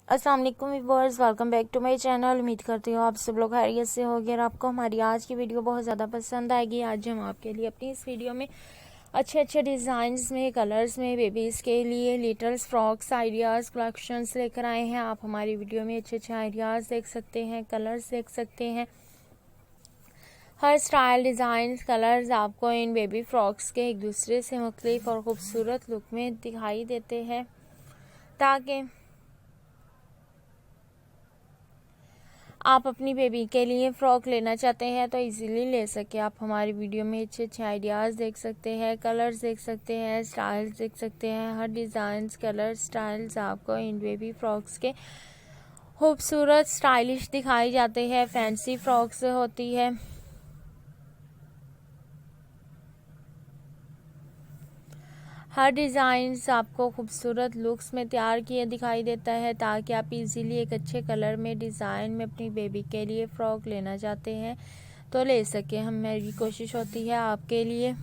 अस्सलाम वालेकुम viewers, welcome back to my channel. उम्मीद करती हूँ आप सब लोग खैरियत से होंगे और आपको हमारी आज की वीडियो बहुत ज़्यादा पसंद आएगी। आज हम आपके लिए अपनी इस वीडियो में अच्छे अच्छे डिज़ाइंस में, कलर्स में बेबीज़ के लिए लिटल्स फ्रॉक्स आइडियाज़ कलेक्शंस लेकर आए हैं। आप हमारी वीडियो में अच्छे अच्छे आइडियाज़ देख सकते हैं, कलर्स देख सकते हैं। हर स्टाइल, डिज़ाइन, कलर्स आपको इन बेबी फ्रॉक्स के एक दूसरे से मुख्तलिफ और ख़ूबसूरत लुक में दिखाई देते हैं, ताकि आप अपनी बेबी के लिए फ़्रॉक लेना चाहते हैं तो इजीली ले सके। आप हमारी वीडियो में अच्छे अच्छे आइडियाज़ देख सकते हैं, कलर्स देख सकते हैं, स्टाइल्स देख सकते हैं। हर डिज़ाइंस, कलर, स्टाइल्स आपको इन बेबी फ्रॉक्स के खूबसूरत स्टाइलिश दिखाई जाते हैं। फैंसी फ्रॉक्स होती है। हर डिज़ाइंस आपको खूबसूरत लुक्स में तैयार किए दिखाई देता है, ताकि आप इजीली एक अच्छे कलर में, डिज़ाइन में अपनी बेबी के लिए फ़्रॉक लेना चाहते हैं तो ले सकें। हमारी कोशिश होती है आपके लिए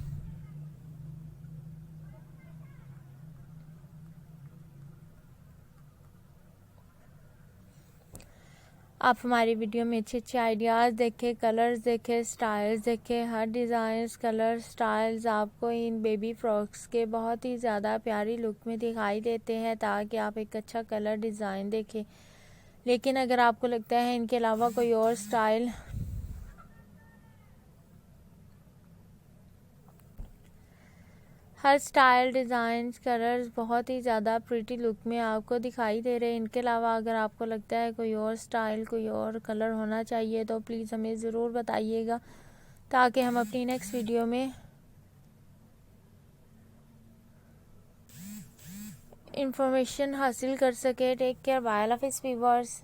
आप हमारी वीडियो में अच्छे अच्छे आइडियाज़ देखें, कलर्स देखें, स्टाइल्स देखें। हर डिज़ाइंस, कलर, स्टाइल्स आपको इन बेबी फ्रॉक्स के बहुत ही ज़्यादा प्यारी लुक में दिखाई देते हैं, ताकि आप एक अच्छा कलर डिज़ाइन देखें। लेकिन अगर आपको लगता है इनके अलावा कोई और स्टाइल हर स्टाइल, डिज़ाइन, कलर्स बहुत ही ज़्यादा प्रिटी लुक में आपको दिखाई दे रहे हैं। इनके अलावा अगर आपको लगता है कोई और स्टाइल, कोई और कलर होना चाहिए तो प्लीज़ हमें ज़रूर बताइएगा, ताकि हम अपनी नेक्स्ट वीडियो में इंफॉर्मेशन हासिल कर सके। टेक केयर, बाय, अल्लाह हाफिज़ व्यूअर्स।